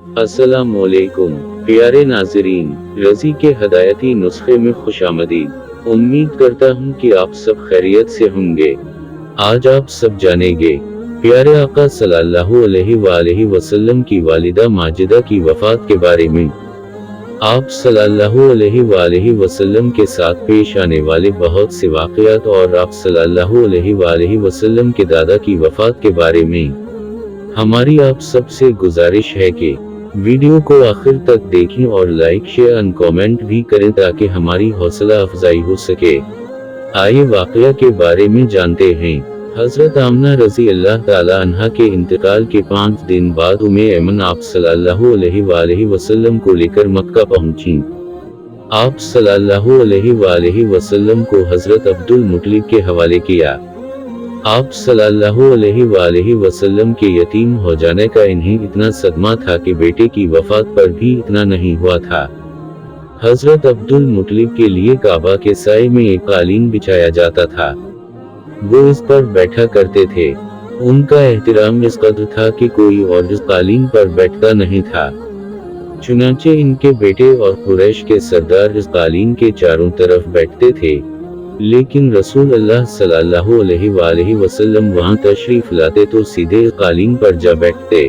अस्सलामुअलैकुम प्यारे नाज़रीन, रज़ी के हदायती नुस्खे में खुशामदीद। उम्मीद करता हूँ कि आप सब खैरियत से होंगे। आज आप सब जानेंगे प्यारे आका सल्लल्लाहु अलैहि वसल्लम की वालिदा माजिदा की वफ़ात के बारे में। आप सल्लल्लाहु अलैहि वसल्लम के साथ पेश आने वाले बहुत से वाक़यात और आप सल्लल्लाहु अलैहि वसल्लम के दादा की वफ़ात के बारे में। हमारी आप सबसे गुजारिश है कि वीडियो को आखिर तक देखें और लाइक शेयर एंड कमेंट भी करें ताकि हमारी हौसला अफजाई हो सके। आइए वाक़या के बारे में जानते हैं। हज़रत आमना रज़ी अल्लाह ताला अन्हा के इंतकाल के 5 दिन बाद उम्मे ऐमन आप सल्लल्लाहु अलैहि वसल्लम को लेकर मक्का पहुंची। आप सल्लल्लाहु अलैहि वसल्लम को हज़रत अब्दुल मुत्तलिब के हवाले किया। आप सल्लल्लाहु अलैहि वसल्लम के यतीम हो जाने का इन्हें इतना सदमा था कि बेटे की वफात पर भी इतना नहीं हुआ था। हज़रत अब्दुल मुत्तलिब के लिए काबा के साए में एक कालीन बिछाया जाता था। वो इस पर बैठा करते थे। उनका एहतराम इस कदर था कि कोई और इस कालीन पर बैठता नहीं था। चुनांचे इनके बेटे और कुरैश के सरदार इस कालीन के चारों तरफ बैठते थे, लेकिन रसूल अल्लाह सल्लल्लाहु अलैहि वसल्लम वहां तशरीफ लाते तो सीधे कालीन पर जा बैठते।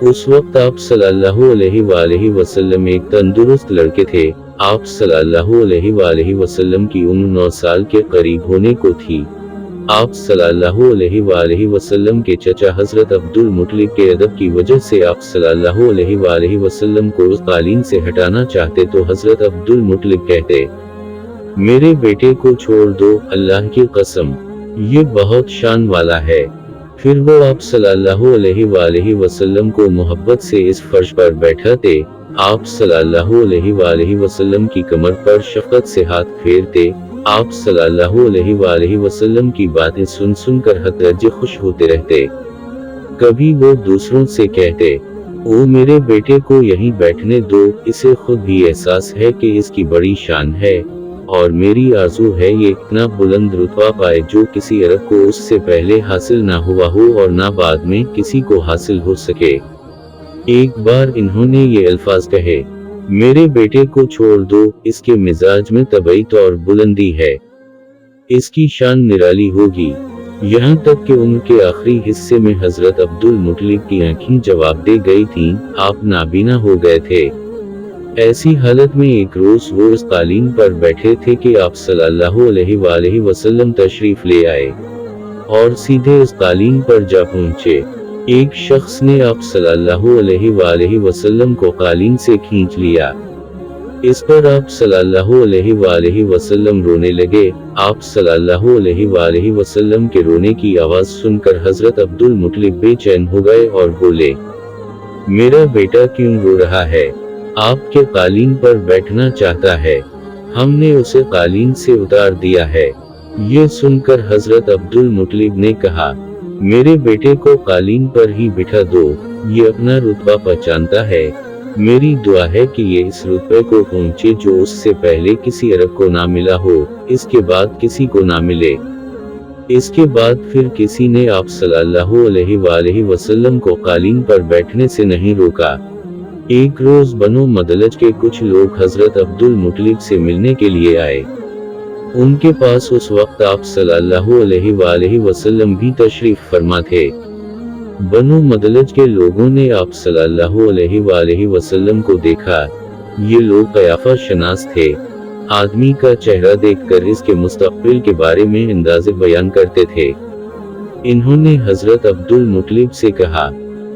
उस वक्त आप सल्लल्लाहु अलैहि वसल्लम एक तंदुरुस्त लड़के थे। आप सल्लल्लाहु अलैहि वसल्लम की उम्र 9 साल के करीब होने को थी। आप सल्लल्लाहु अलैहि वसल्लम के चचा हजरत अब्दुल मुत्तलिब के अदब की वजह से आप सल्लल्लाहु अलैहि वसल्लम को उस कालीन से हटाना चाहते तो हजरत अब्दुल मुत्तलिब कहते, मेरे बेटे को छोड़ दो, अल्लाह की कसम, ये बहुत शान वाला है। फिर वो आप सल्लल्लाहु अलैहि वसल्लम को मोहब्बत से इस फर्श पर बैठाते। आप सल्लल्लाहु अलैहि वसल्लम की कमर पर शफकत से हाथ फेरते। आप सल्लल्लाहु अलैहि वसल्लम की बातें सुन सुनकर हद दर्जे खुश होते रहते। कभी वो दूसरों से कहते, ओ मेरे बेटे को यहीं बैठने दो, इसे खुद भी एहसास है कि इसकी बड़ी शान है और मेरी आरज़ू है ये इतना बुलंद रुतबा पाए जो किसी अरब को उससे पहले हासिल ना हुआ हो और ना बाद में किसी को हासिल हो सके। एक बार इन्होंने ये अल्फाज कहे, मेरे बेटे को छोड़ दो, इसके मिजाज में तबईत और बुलंदी है, इसकी शान निराली होगी। यहाँ तक कि उम्र के आखिरी हिस्से में हजरत अब्दुल मुत्तलिब की आंखें जवाब दे गई थीं, आप नाबीना हो गए थे। ऐसी हालत में एक रोज वो इस कालीन पर बैठे थे कि आप सल्लल्लाहु अलैहि वसल्लम तशरीफ ले आए और सीधे इस कालीन पर जा पहुंचे। एक शख्स ने आप सल्लल्लाहु अलैहि वसल्लम को कालीन से खींच लिया। इस पर आप सल्लल्लाहु अलैहि वसल्लम रोने लगे। आप सल्लल्लाहु अलैहि वसल्लम के रोने की आवाज सुनकर हजरत अब्दुल मुत्तलिब बेचैन हो गए और बोले, मेरा बेटा क्यों रो रहा है? आपके कालीन पर बैठना चाहता है, हमने उसे कालीन से उतार दिया है। ये सुनकर हजरत अब्दुल मुत्तलिब ने कहा, मेरे बेटे को कालीन पर ही बिठा दो, ये अपना रुतबा पहचानता है। मेरी दुआ है कि ये इस रुतबे को पहुंचे जो उससे पहले किसी अरब को ना मिला हो, इसके बाद किसी को ना मिले। इसके बाद फिर किसी ने आप सल्लल्लाहु अलैहि वसल्लम को कालीन पर बैठने से नहीं रोका। एक रोज बनो मदलज के कुछ लोग हजरत अब्दुल मुत्तलिब से मिलने के लिए आए। उनके पास उस वक्त आप सल्लल्लाहु अलैहि वसल्लम भी तशरीफ फरमा थे। बनो मदलज के लोगों ने आप सल्लल्लाहु अलैहि वसल्लम को देखा। ये लोग क़याफ़ा शनास थे। आदमी का चेहरा देखकर इसके मुस्तक़बिल के बारे में अंदाज़े बयान करते थे। इन्होंने हजरत अब्दुल मुत्तलिब से कहा,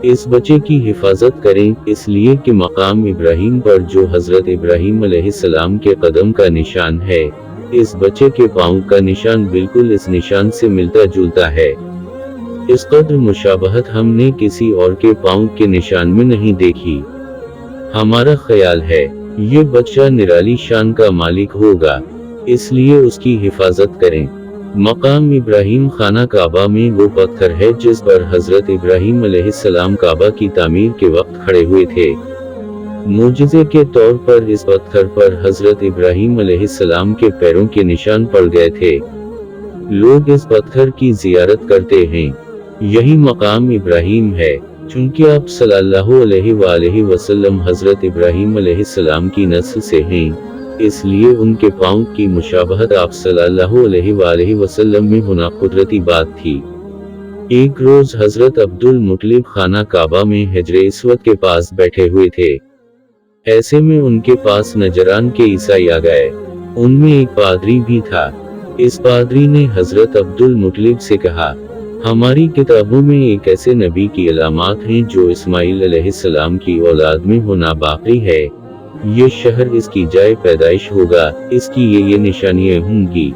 इस बच्चे की हिफाजत करें, इसलिए कि मकाम इब्राहिम पर जो हजरत इब्राहिम अलैहिस्सलाम के कदम का निशान है, इस बच्चे के पाँव का निशान बिल्कुल इस निशान से मिलता जुलता है। इस कदर मुशाबहत हमने किसी और के पाँव के निशान में नहीं देखी। हमारा ख्याल है ये बच्चा निराली शान का मालिक होगा, इसलिए उसकी हिफाजत करें। मकाम इब्राहिम खाना काबा में वो पत्थर है जिस पर हजरत इब्राहिम अलैहिस्सलाम काबा की तामीर के वक्त खड़े हुए थे। मुजज़े के तौर पर इस पत्थर पर हजरत इब्राहिम अलैहिस्सलाम के पैरों के निशान पड़ गए थे। लोग इस पत्थर की जियारत करते हैं। यही मकाम इब्राहिम है। चूंकि आप सल्लल्लाहु अलैहि वसल्लम हजरत इब्राहीम अलैहिस्सलाम की नस्ल से हैं, इसलिए उनके पाँव की मुशाबहत आप सल्लल्लाहु अलैहि वसल्लम में होना कुदरती बात थी। एक रोज हजरत अब्दुल मुत्तलिब खाना काबा में हिजरे अस्वद के पास बैठे हुए थे। ऐसे में उनके पास नजरान के ईसाई आ गए। उनमें एक पादरी भी था। इस पादरी ने हजरत अब्दुल मुत्तलिब से कहा, हमारी किताबों में एक ऐसे नबी की अलामात हैं जो इस्माइल अलैहिस्सलाम की औलाद में होना बाकी है। ये शहर इसकी जाए पैदाइश होगा, इसकी ये निशानियां होंगी।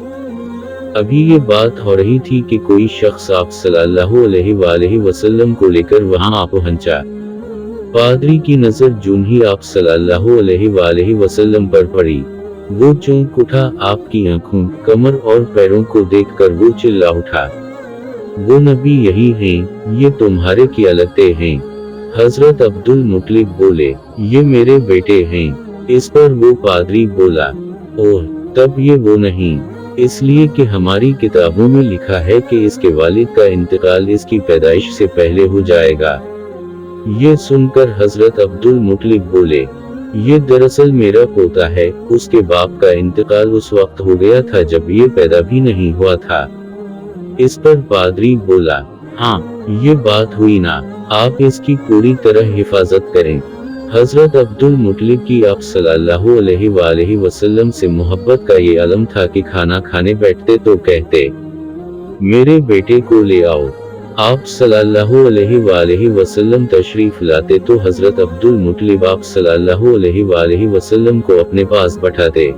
अभी ये बात हो रही थी कि कोई शख्स आप सल्लल्लाहु अलैहि वसल्लम को लेकर वहां आ पहुंचा। पादरी की नजर जून ही आप सल्लल्लाहु अलैहि वसल्लम पर पड़ी, वो चौंक उठा। आपकी आंखों, कमर और पैरों को देखकर वो चिल्ला उठा, वो नबी यही हैं, ये तुम्हारे क्या लगते हैं? हजरत अब्दुल मुत्तलिब बोले, ये मेरे बेटे हैं। इस पर वो पादरी बोला, ओह, तब ये वो नहीं, इसलिए कि हमारी किताबों में लिखा है कि इसके वालिद का इंतकाल इसकी पैदाइश से पहले हो जाएगा। ये सुनकर हजरत अब्दुल मुत्तलिब बोले, ये दरअसल मेरा पोता है, उसके बाप का इंतकाल उस वक्त हो गया था जब ये पैदा भी नहीं हुआ था। इस पर पादरी बोला, हाँ, ये बात हुई ना, आप इसकी पूरी तरह हिफाजत करें। हजरत अब्दुल मुत्तलिब की आप सल्लल्लाहु अलैहि वसल्लम से मोहब्बत का ये आलम था कि खाना खाने बैठते तो कहते, मेरे बेटे को ले आओ। आप सल्लल्लाहु अलैहि वसल्लम तशरीफ लाते तो हजरत अब्दुल मुत्तलिब आप सल्लल्लाहु अलैहि वसल्लम को अपने पास बैठाते।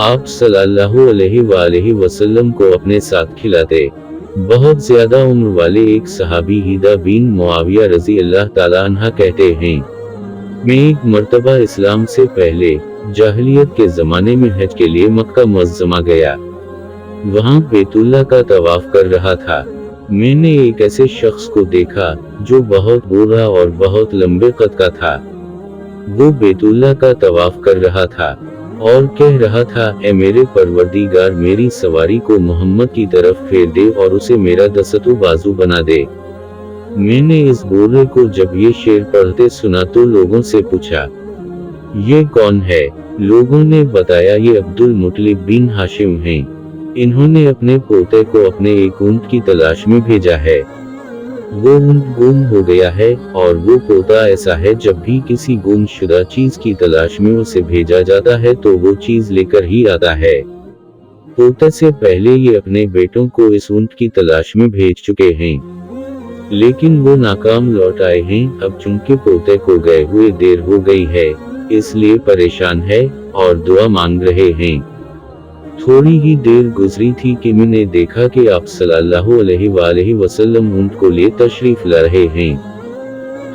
आप सल्लल्लाहु अलैहि वसल्लम को अपने साथ खिलाते। बहुत ज्यादा उम्र वाले एक सहाबी हिदा बिन मुआविया रजी अल्लाह ताला अन्हा कहते हैं, मैं एक मर्तबा इस्लाम से पहले जाहिलियत के जमाने में हज के लिए मक्का मुअज्जमा गया। वहां बैतुल्लाह का तवाफ कर रहा था। मैंने एक ऐसे शख्स को देखा जो बहुत बूढ़ा और बहुत लंबे कद का था। वो बैतुल्लाह का तवाफ कर रहा था और कह रहा था, ए मेरे परवरदिगार, मेरी सवारी को मोहम्मद की तरफ फेर दे और उसे मेरा दस्तू बाजू बना दे। मैंने इस बूढ़े को जब ये शेर पढ़ते सुना तो लोगों से पूछा, ये कौन है? लोगों ने बताया, ये अब्दुल मुत्तलिब बिन हाशिम हैं। इन्होंने अपने पोते को अपने एक ऊंट की तलाश में भेजा है। वो ऊंट गुम हो गया है और वो पोता ऐसा है, जब भी किसी गुमशुदा चीज की तलाश में उसे भेजा जाता है तो वो चीज लेकर ही आता है। पोते से पहले ये अपने बेटों को इस ऊंट की तलाश में भेज चुके हैं, लेकिन वो नाकाम लौट आए हैं। अब चूंकि पोते को गए हुए देर हो गई है, इसलिए परेशान है और दुआ मांग रहे हैं। थोड़ी ही देर गुजरी थी कि मैंने देखा कि आप सल्लल्लाहु अलैहि वसल्लम ऊंट को ले तशरीफ ला रहे हैं।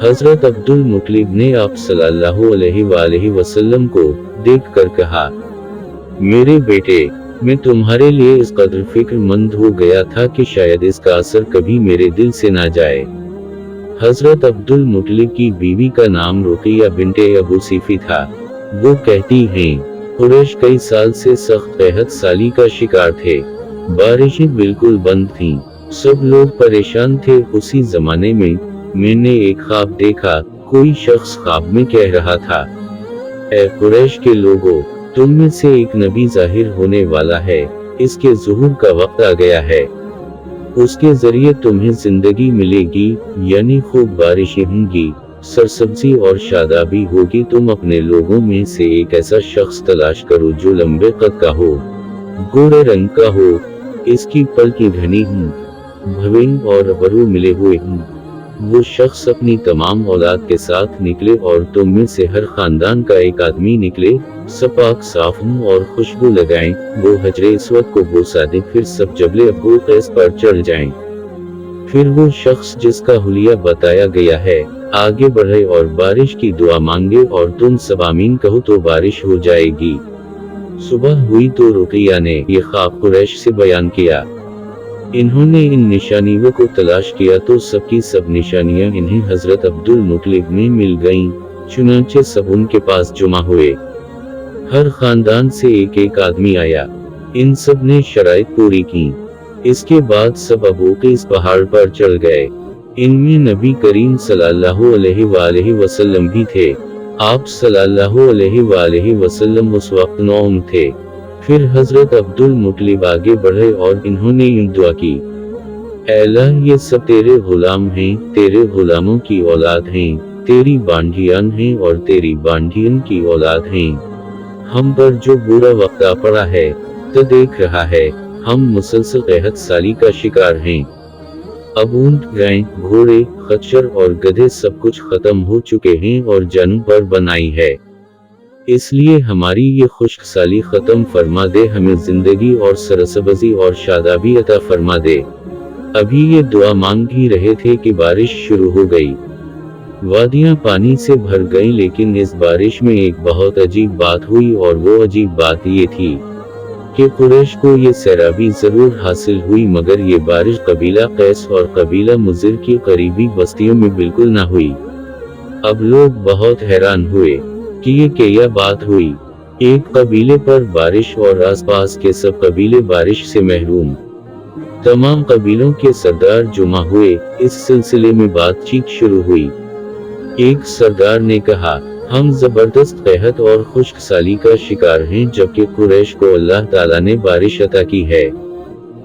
हजरत अब्दुल मुत्तलिब ने आप सल्लल्लाहु अलैहि वसल्लम को देखकर कहा, मेरे बेटे, मैं तुम्हारे लिए इस कदर फिक्रमंद हो गया था कि शायद इसका असर कभी मेरे दिल से ना जाए। हजरत अब्दुल मुत्तलिब की बीवी का नाम रुक़िया बिन्ते अबू सीफी था। वो कहती हैं, कुरैश कई साल से सख्त कहत साली का शिकार थे। बारिशें बिल्कुल बंद थीं। सब लोग परेशान थे। उसी जमाने में मैंने एक ख्वाब देखा। कोई शख्स ख्वाब में कह रहा था, ए कुरैश के लोगों, तुम में से एक नबी जाहिर होने वाला है। इसके ज़ुहूर का वक्त आ गया है। उसके जरिए तुम्हें जिंदगी मिलेगी, यानी खूब बारिशें होंगी, सरसब्जी और शादाबी होगी। तुम अपने लोगों में से एक ऐसा शख्स तलाश करो जो लंबे कद का हो, गोरे रंग का हो, इसकी पलकें घनी हों, भवें और अबरू मिले हुए हों। वो शख्स अपनी तमाम औलाद के साथ निकले और तुम में से हर खानदान का एक आदमी निकले, सपाक साफ हों और खुशबू लगाएं। वो हजरे अस्वद को बोसा दें, फिर सब जबले अबू कैस पर चढ़ जाएं। फिर वो शख्स जिसका हुलिया बताया गया है आगे बढ़े और बारिश की दुआ मांगे और तुम सब आमीन कहो तो बारिश हो जाएगी। सुबह हुई तो रुक़िया ने ये ख्वाब कुरैश से बयान किया। इन्होंने इन निशानियों को तलाश किया तो सबकी सब निशानियां इन्हें हजरत अब्दुल मुत्तलिब में मिल गईं। चुनांचे सब उनके पास जुमा हुए। हर खानदान से एक एक आदमी आया। इन सब ने शराइत पूरी की। इसके बाद सब अबू कैस पहाड़ पर चढ़ गए। इनमें नबी करीम सल्लल्लाहु अलैहि वसल्लम भी थे। आप सल्लल्लाहु अलैहि वसल्लम उस वक्त 9 थे। फिर हजरत अब्दुल मुत्तलिब आगे बढ़े और इन्होंने यूं दुआ की, ऐ अल्लाह, ये सब तेरे गुलाम हैं, तेरे गुलामों की औलाद हैं, तेरी बांडियान हैं और तेरी बांडियन की औलाद हैं। हम पर जो बुरा वक्त आ पड़ा है, तो देख रहा है, हम मुसलसल कहत साली का शिकार हैं। अब ऊंट, गाय, घोड़े, खच्चर और गधे सब कुछ खत्म हो चुके हैं और जानू पर बनाई है। इसलिए हमारी ये खुश्क साली खत्म फरमा दे, हमें जिंदगी और सरसब्ज़ी और शादाबी अता फरमा दे। अभी ये दुआ मांग ही रहे थे कि बारिश शुरू हो गई। वादियां पानी से भर गईं, लेकिन इस बारिश में एक बहुत अजीब बात हुई, और वो अजीब बात ये थी कि कुरैश को ये सैराबी जरूर हासिल हुई, मगर ये बारिश कबीला कैस और कबीला मुज़िर की करीबी बस्तियों में बिल्कुल ना हुई। अब लोग बहुत हैरान हुए कि ये क्या बात हुई। एक कबीले पर बारिश और आसपास के सब कबीले बारिश से महरूम। तमाम कबीलों के सरदार जुमा हुए। इस सिलसिले में बातचीत शुरू हुई। एक सरदार ने कहा, हम जबरदस्त कहत और खुश्क साली का शिकार हैं, जबकि कुरैश को अल्लाह ताला ने बारिश अता की है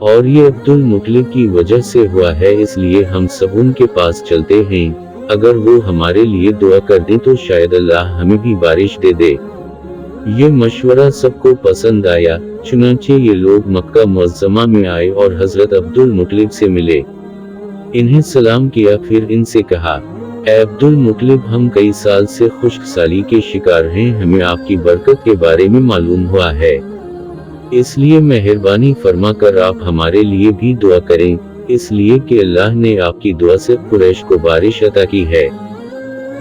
और ये अब्दुल मुत्तलिब की वजह से हुआ है, इसलिए हम सब उनके पास चलते हैं। अगर वो हमारे लिए दुआ कर दें तो शायद अल्लाह हमें भी बारिश दे दे। ये मशवरा सबको पसंद आया। चुनांचे ये लोग मक्का मुअज़्ज़मा में आए और हजरत अब्दुल मुत्तलिब से मिले, इन्हें सलाम किया, फिर इनसे कहा, ऐ अब्दुल मुत्तलिब, हम कई साल से खुश्क साली के शिकार हैं, हमें आपकी बरकत के बारे में मालूम हुआ है, इसलिए मेहरबानी फरमा कर आप हमारे लिए भी दुआ करें, इसलिए कि अल्लाह ने आपकी दुआ से कुरैश को बारिश अता की है।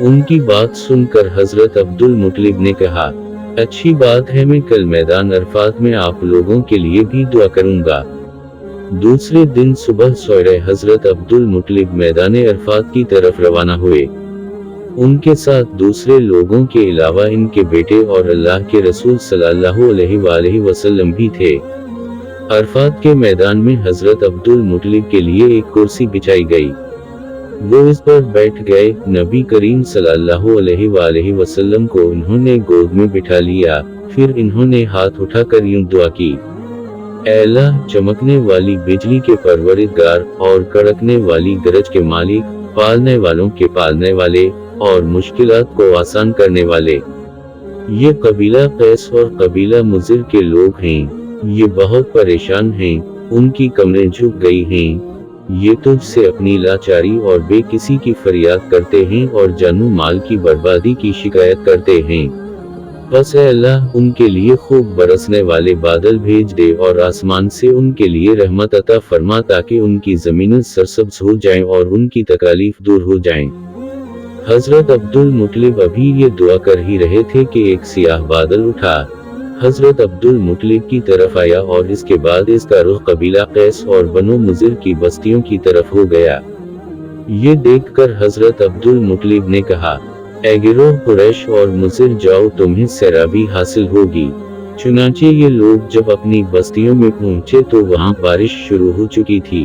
उनकी बात सुनकर हजरत अब्दुल मुत्तलिब ने कहा, अच्छी बात है, मैं कल मैदान अरफात में आप लोगों के लिए भी दुआ करूंगा। दूसरे दिन सुबह सवेरे हजरत अब्दुल मुत्तलिब मैदान अरफात की तरफ रवाना हुए। उनके साथ दूसरे लोगों के अलावा इनके बेटे और अल्लाह के रसूल सल्लल्लाहु अलैहि वसल्लम भी थे। अरफात के मैदान में हजरत अब्दुल मुत्तलिब के लिए एक कुर्सी बिछाई गई। वो इस पर बैठ गए। नबी करीम सल्लल्लाहु अलैहि वसल्लम को इन्होंने गोद में बिठा लिया। फिर इन्होंने हाथ उठाकर यूं दुआ की, ऐ अल्लाह, चमकने वाली बिजली के परवरिदगार और कड़कने वाली गरज के मालिक, पालने वालों के पालने वाले और मुश्किलात को आसान करने वाले। ये कबीला कैस और कबीला मुज़िर के लोग हैं। ये बहुत परेशान हैं, उनकी कमरें झुक गई हैं। ये तुझसे अपनी लाचारी और बेकिसी की फरियाद करते हैं और जानू माल की बर्बादी की शिकायत करते हैं। बस ऐ अल्लाह, उनके लिए खूब बरसने वाले बादल भेज दे और आसमान से उनके लिए रहमत अता फरमा, ताकि उनकी ज़मीनें सरसब्ज हो जाएं और उनकी तकालीफ दूर हो जाएं। हजरत अब्दुल मुत्तलिब अभी ये दुआ कर ही रहे थे कि एक सियाह बादल उठा, हजरत अब्दुल मुत्तलिब की तरफ आया और इसके बाद इसका रुख कबीला कैस और बनो मुज़िर की बस्तियों की तरफ हो गया। ये देखकर हजरत अब्दुल मुत्तलिब ने कहा, ऐ गिरोह कुरैश और मुज़िर, जाओ, तुम्हें सैराबी हासिल होगी। चुनांचे ये लोग जब अपनी बस्तियों में पहुंचे तो वहां बारिश शुरू हो चुकी थी।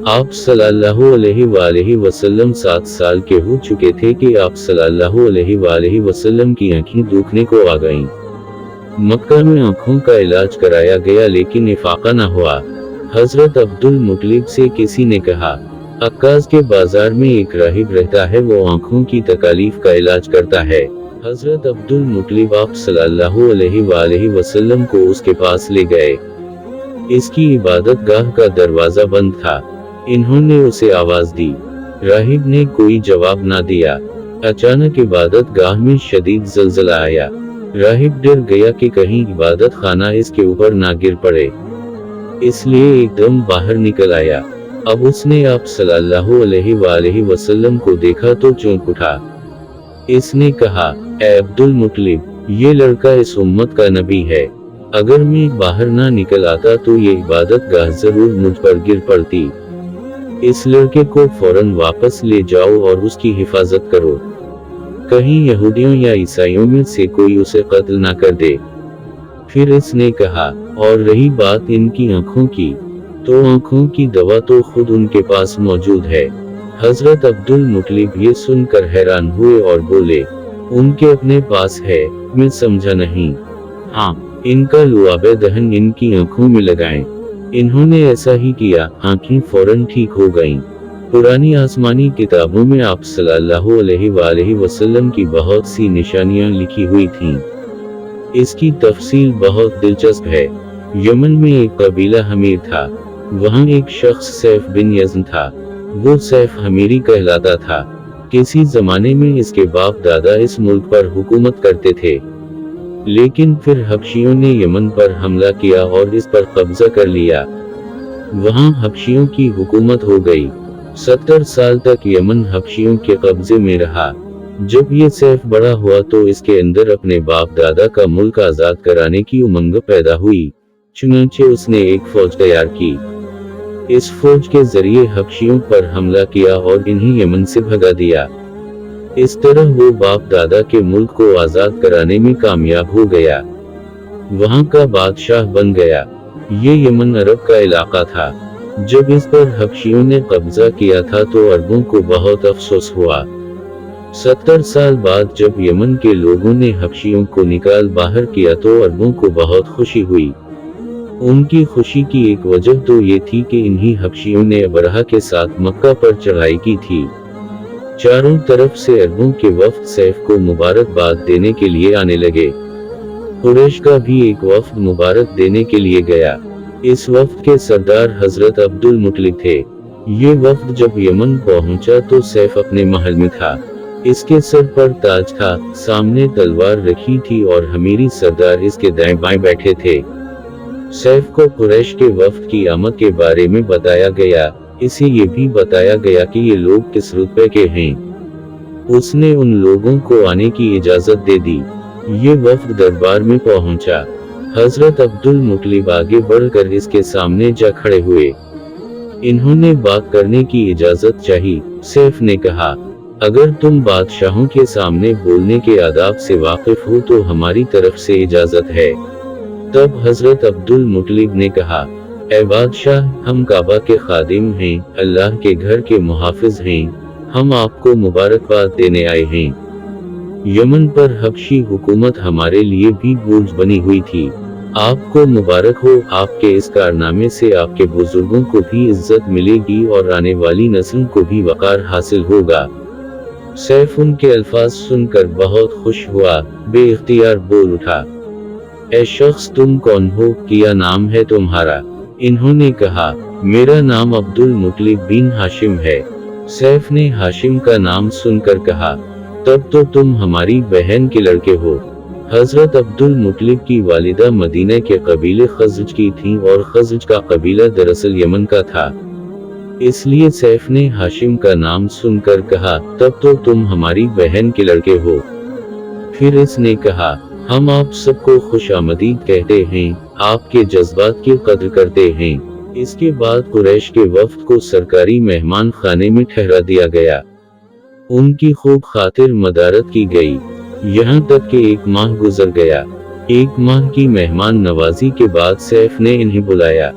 आप सल्लल्लाहु अलैहि वसल्लम 7 साल के हो चुके थे कि आप सल्लल्लाहु अलैहि वसल्लम की आंखें दुखने को आ गईं। मक्का में आंखों का इलाज कराया गया, लेकिन इफाका न हुआ। हजरत अब्दुल मुत्तलिब से किसी ने कहा, अक्काज के बाजार में एक राहिब रहता है, वो आंखों की तकालीफ का इलाज करता है। हजरत अब्दुल मुत्तलिब आप सल्लल्लाहु अलैहि वसल्लम को उसके पास ले गए। इसकी इबादत गाह का दरवाजा बंद था। इन्होंने उसे आवाज दी। राहिब ने कोई जवाब ना दिया। अचानक इबादत गाह में शदीद ज़लज़ला आया। राहिब डर गया कि कहीं इबादत खाना इसके ऊपर ना गिर पड़े, इसलिए एकदम बाहर निकल आया। अब उसने आप सल्लल्लाहु अलैहि वसल्लम को देखा तो चौंक उठा। इसने कहा, ऐ अब्दुल मुत्तलिब, ये लड़का इस उम्मत का नबी है। अगर मैं बाहर ना निकल आता तो ये इबादत गाह जरूर मुझ पर गिर पड़ती। इस लड़के को फौरन वापस ले जाओ और उसकी हिफाजत करो, कहीं यहूदियों या ईसाइयों में से कोई उसे कत्ल ना कर दे। फिर इसने कहा, और रही बात इनकी आंखों की, तो आंखों की दवा तो खुद उनके पास मौजूद है। हजरत अब्दुल मुतलिब ये सुनकर हैरान हुए और बोले, उनके अपने पास है? मैं समझा नहीं। हाँ, इनका लुआबे दहन इनकी आंखों में लगाएं। इन्होंने ऐसा ही किया, आंखें फौरन ठीक हो गईं। पुरानी आसमानी किताबों में आप सल्लल्लाहु अलैहि वसल्लम की बहुत सी निशानियां लिखी हुई थीं। इसकी तफसील बहुत दिलचस्प है। यमन में एक कबीला हमीर था। वहाँ एक शख्स सैफ बिन यज़्न था। वो सैफ हमीरी कहलाता था। किसी जमाने में इसके बाप दादा इस मुल्क पर हुकूमत करते थे, लेकिन फिर हबशियों ने यमन पर हमला किया और इस पर कब्जा कर लिया। वहाँ हबशियों की हुकूमत हो गई। 70 साल तक यमन हबशियों के कब्जे में रहा। जब ये सैफ बड़ा हुआ तो इसके अंदर अपने बाप दादा का मुल्क आजाद कराने की उमंग पैदा हुई। चुनांचे उसने एक फौज तैयार की। इस फौज के जरिए हबशियों पर हमला किया और इन्हें यमन से भगा दिया। इस तरह वो बाप दादा के मुल्क को आजाद कराने में कामयाब हो गया। वहाँ का बादशाह बन गया। ये यमन अरब का इलाका था। जब इस पर हबशियों ने कब्जा किया था तो अरबों को बहुत अफसोस हुआ। 70 साल बाद जब यमन के लोगों ने हबशियों को निकाल बाहर किया तो अरबों को बहुत खुशी हुई। उनकी खुशी की एक वजह तो ये थी कि इन्हीं हबशियों ने अबरहा के साथ मक्का पर चढ़ाई की थी। चारों तरफ से अरबों के वफ्द सैफ को मुबारकबाद देने के लिए आने लगे। कुरैश का भी एक वफ्द मुबारक देने के लिए गया। इस वफ्द के सरदार हजरत अब्दुल मुतलिब थे। ये वफ्द जब यमन पहुंचा तो सैफ अपने महल में था। इसके सर पर ताज था, सामने तलवार रखी थी और हमीरी सरदार इसके दाएं बाएं बैठे थे। सैफ को कुरैश के वफ्द की आमद के बारे में बताया गया। इसे ये भी बताया गया कि ये लोग किस रुतबे के हैं। उसने उन लोगों को आने की इजाजत दे दी। ये वफ्द दरबार में पहुंचा। हजरत अब्दुल मुतलिब आगे बढ़कर इसके सामने जा खड़े हुए। इन्होंने बात करने की इजाजत चाही। सैफ ने कहा, अगर तुम बादशाहों के सामने बोलने के आदाब से वाकिफ हो तो हमारी तरफ से इजाजत है। तब हजरत अब्दुल मुतलिब ने कहा, ए बादशाह, हम काबा के खादिम हैं, अल्लाह के घर के मुहाफिज हैं। हम आपको मुबारकबाद देने आए हैं। यमन पर हबशी हुकूमत हमारे लिए भी बोझ बनी हुई थी। आपको मुबारक हो। आपके इस कारनामे से आपके बुजुर्गों को भी इज्जत मिलेगी और आने वाली नस्ल को भी वकार हासिल होगा। सैफ उनके अल्फाज सुनकर बहुत खुश हुआ, बेइख्तियार बोल उठा, ए शख्स, तुम कौन हो? क्या नाम है तुम्हारा? इन्होंने कहा, मेरा नाम अब्दुल मुतलिब बिन हाशिम है। सैफ ने हाशिम का नाम सुनकर कहा, तब तो तुम हमारी बहन के लड़के हो। हजरत अब्दुल मुतलिब की वालिदा मदीना के कबीले खज़रज की थीं और खज़रज का कबीला दरअसल यमन का था। इसलिए सैफ ने हाशिम का नाम सुनकर कहा, तब तो तुम हमारी बहन के लड़के हो। फिर इसने कहा, हम आप सबको खुशामदीद कहते हैं, आपके जज्बात की कद्र करते हैं। इसके बाद कुरैश के वफ्द को सरकारी मेहमान खाने में ठहरा दिया गया। उनकी खूब खातिर मदारत की गई। यहाँ तक कि 1 माह गुजर गया। 1 माह की मेहमान नवाजी के बाद सैफ ने इन्हें बुलाया।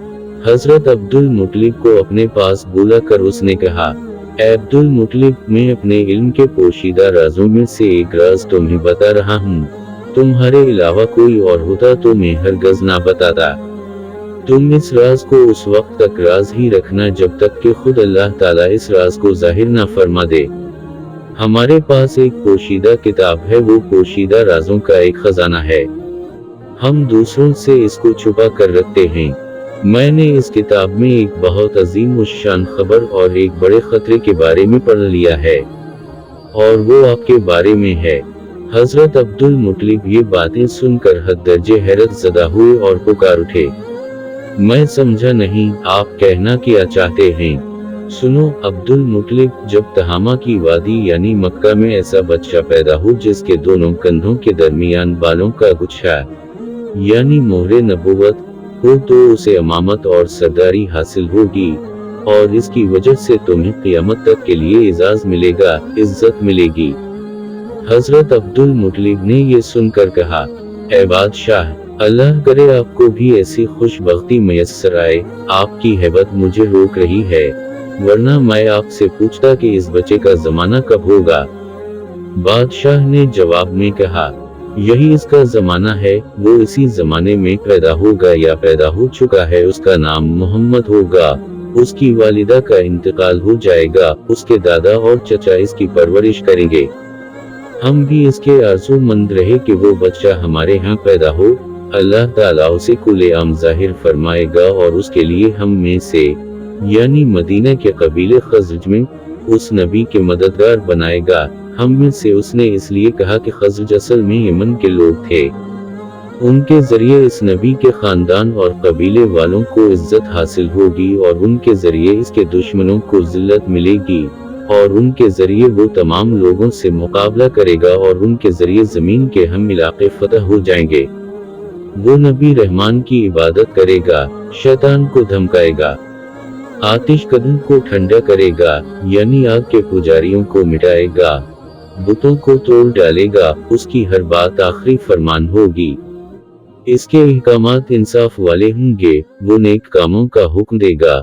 हजरत अब्दुल मुतलिब को अपने पास बुलाकर उसने कहा, ए अब्दुल मुतलिब, मैं अपने इल्म के पोशीदा राजों में से एक राज तुम्हें बता रहा हूँ। तुम्हारे अलावा कोई और होता तो मैं हरगज़ ना बताता। तुम इस राज को उस वक्त तक राज ही रखना जब तक कि खुद अल्लाह ताला इस राज को जाहिर ना फरमा दे। हमारे पास एक पोशीदा किताब है, वो पोशीदा राजों का एक खजाना है। हम दूसरों से इसको छुपा कर रखते हैं। मैंने इस किताब में एक बहुत अजीम उश्शान खबर और एक बड़े खतरे के बारे में पढ़ लिया है, और वो आपके बारे में है। हजरत अब्दुल मुतलिब ये बातें सुनकर हद दर्जे हैरत ज़दा हुए और पुकार उठे, मैं समझा नहीं, आप कहना क्या चाहते हैं? सुनो अब्दुल मुतलिब, जब तहामा की वादी यानी मक्का में ऐसा बच्चा पैदा हो जिसके दोनों कंधों के दरमियान बालों का गुच्छा यानी मोहरे नबुवत हो तो उसे अमामत और सरदारी हासिल होगी, और इसकी वजह से तुम्हें क़यामत तक के लिए इजाज़ मिलेगा, इज्जत मिलेगी। हजरत अब्दुल मुतलिब ने ये सुनकर कहा, ए बादशाह, अल्लाह करे आपको भी ऐसी खुशबख्ती मयस्सर आए। आपकी हैबत मुझे रोक रही है। वरना मैं आपसे पूछता कि इस बच्चे का जमाना कब होगा। बादशाह ने जवाब में कहा, यही इसका जमाना है, वो इसी जमाने में पैदा होगा या पैदा हो चुका है। उसका नाम मोहम्मद होगा। उसकी वालिदा का इंतकाल हो जाएगा, उसके दादा और चचा इसकी परवरिश करेंगे। हम भी इसके आरज़ूमंद रहे कि वो बच्चा हमारे यहाँ पैदा हो। अल्लाह ताला उसे कुल-ए-आम ज़ाहिर फरमाएगा और उसके लिए हम में से, यानी मदीना के कबीले खज़रज में, उस नबी के मददगार बनाएगा। हम में से उसने इसलिए कहा कि खज़रज असल में यमन के लोग थे। उनके जरिए इस नबी के खानदान और कबीले वालों को इज्जत हासिल होगी और उनके जरिए इसके दुश्मनों को जिल्लत मिलेगी, और उनके जरिए वो तमाम लोगों से मुकाबला करेगा और उनके जरिए जमीन के हम इलाके फतह हो जाएंगे। वो नबी रहमान की इबादत करेगा, शैतान को धमकाएगा, आतिश कदम को ठंडा करेगा, यानी आग के पुजारियों को मिटाएगा, बुतों को तोड़ डालेगा, उसकी हर बात आखिरी फरमान होगी। इसके अहकामात इंसाफ वाले होंगे, वो नेक कामों का हुक्म देगा,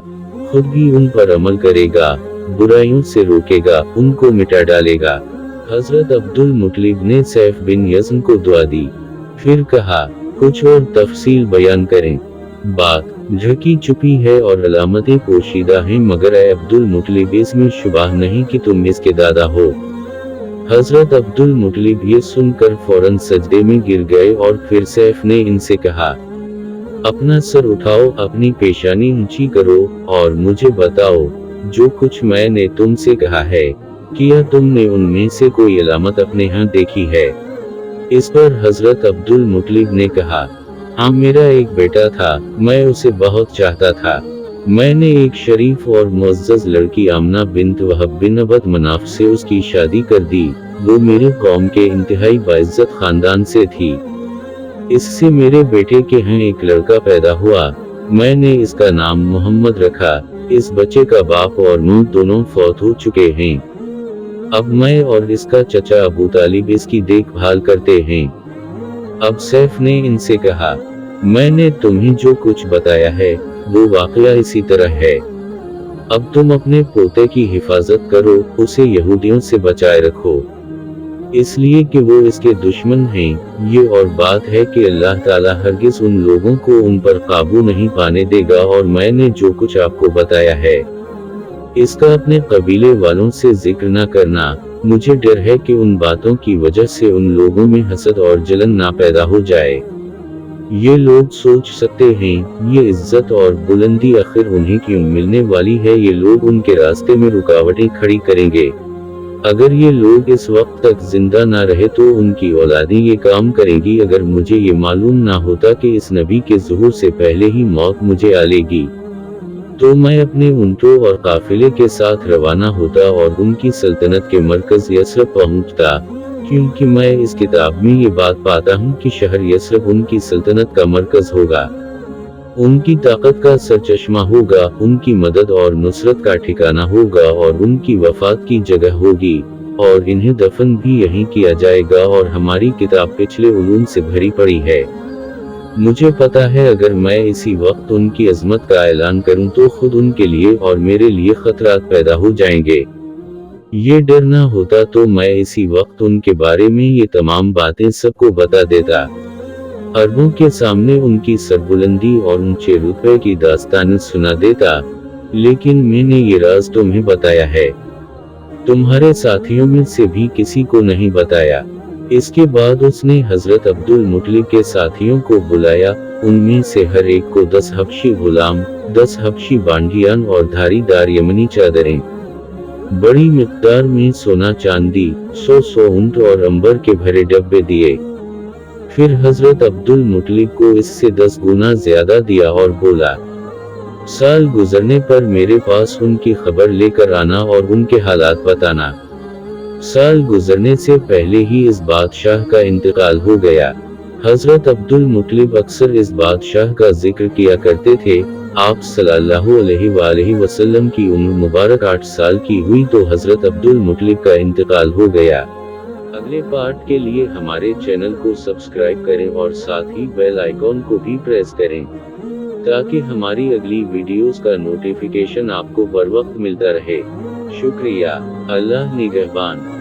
खुद भी उन पर अमल करेगा, बुराइयों से रोकेगा, उनको मिटा डालेगा। हजरत अब्दुल मुत्तलिब ने सैफ बिन यज़न को दुआ दी, फिर कहा, कुछ और तफसील बयान करें। बात ढकी छुपी है और अलामतें पोशीदा हैं, मगर ए अब्दुल मुत्तलिब इसमें शुबह नहीं कि तुम इसके दादा हो। हजरत अब्दुल मुत्तलिब ये सुनकर फौरन सजदे में गिर गए और फिर सैफ ने इनसे कहा, अपना सर उठाओ, अपनी पेशानी ऊंची करो और मुझे बताओ, जो कुछ मैंने तुमसे कहा है, क्या तुमने उनमें से कोई अलामत अपने यहाँ देखी है? इस पर हजरत अब्दुल मुत्तलिब ने कहा, हाँ, मेरा एक बेटा था, मैं उसे बहुत चाहता था। मैंने एक शरीफ और मुअज़्ज़ज़ लड़की आमना बिन्त वहब बिन अब्द मनाफ से उसकी शादी कर दी। वो मेरे कौम के इंतहाई बाइज्जत खानदान से थी। इससे मेरे बेटे के यहाँ एक लड़का पैदा हुआ। मैंने इसका नाम मोहम्मद रखा। इस बच्चे का बाप और माँ दोनों फौत हो चुके हैं। अब मैं और इसका चचा अबू तालिब इसकी देखभाल करते हैं। अब सैफ ने इनसे कहा, मैंने तुम्हें जो कुछ बताया है वो वाकया इसी तरह है। अब तुम अपने पोते की हिफाजत करो, उसे यहूदियों से बचाए रखो, इसलिए कि वो इसके दुश्मन हैं। ये और बात है कि अल्लाह ताला हरगिज उन लोगों को उन पर काबू नहीं पाने देगा। और मैंने जो कुछ आपको बताया है, इसका अपने कबीले वालों से जिक्र न करना। मुझे डर है कि उन बातों की वजह से उन लोगों में हसद और जलन ना पैदा हो जाए। ये लोग सोच सकते हैं, ये इज्जत और बुलंदी आखिर उन्हें क्यों मिलने वाली है। ये लोग उनके रास्ते में रुकावटें खड़ी करेंगे। अगर ये लोग इस वक्त तक जिंदा ना रहे तो उनकी औलादें ये काम करेंगी। अगर मुझे ये मालूम ना होता कि इस नबी के ज़ुहूर से पहले ही मौत मुझे आ लेगी, तो मैं अपने ऊंटों और काफिले के साथ रवाना होता और उनकी सल्तनत के मरकज यसरब पहुंचता, क्योंकि मैं इस किताब में ये बात पाता हूँ कि शहर यसरब उनकी सल्तनत का मरकज होगा, उनकी ताकत का सरचश्मा होगा, उनकी मदद और नुसरत का ठिकाना होगा और उनकी वफात की जगह होगी, और इन्हें दफन भी यहीं किया जाएगा। और हमारी किताब पिछले उलूम से भरी पड़ी है। मुझे पता है अगर मैं इसी वक्त उनकी अजमत का ऐलान करूं तो खुद उनके लिए और मेरे लिए खतरात पैदा हो जाएंगे। ये डर ना होता तो मैं इसी वक्त उनके बारे में ये तमाम बातें सबको बता देता, अरबों के सामने उनकी सरबुलंदी और ऊंचे रुतबे की दास्तान सुना देता। लेकिन मैंने ये राज तुम्हें बताया है, तुम्हारे साथियों में से भी किसी को नहीं बताया। इसके बाद उसने हजरत अब्दुल मुत्तलिब के साथियों को बुलाया। उनमें से हर एक को 10 हबशी गुलाम, 10 हबशी बांडियान और धारीदार यमनी चादरें, बड़ी मिकदार में सोना चांदी, 100 ऊंट और अंबर के भरे डब्बे दिए। फिर हजरत अब्दुल मुत्तलिब को इससे 10 गुना ज्यादा दिया और बोला, साल गुजरने पर मेरे पास उनकी खबर लेकर आना और उनके हालात बताना। साल गुजरने से पहले ही इस बादशाह का इंतकाल हो गया। हजरत अब्दुल मुत्तलिब अक्सर इस बादशाह का जिक्र किया करते थे। आप सल्लल्लाहु अलैहि वसल्लम की उम्र मुबारक 8 साल की हुई तो हजरत अब्दुल मुत्तलिब का इंतकाल हो गया। अगले पार्ट के लिए हमारे चैनल को सब्सक्राइब करें और साथ ही बेल आइकॉन को भी प्रेस करें। تاکہ ہماری اگلی ویڈیوز کا نوٹیفیکیشن آپ کو بر وقت ملتا رہے۔ شکریہ۔ اللہ نگہبان۔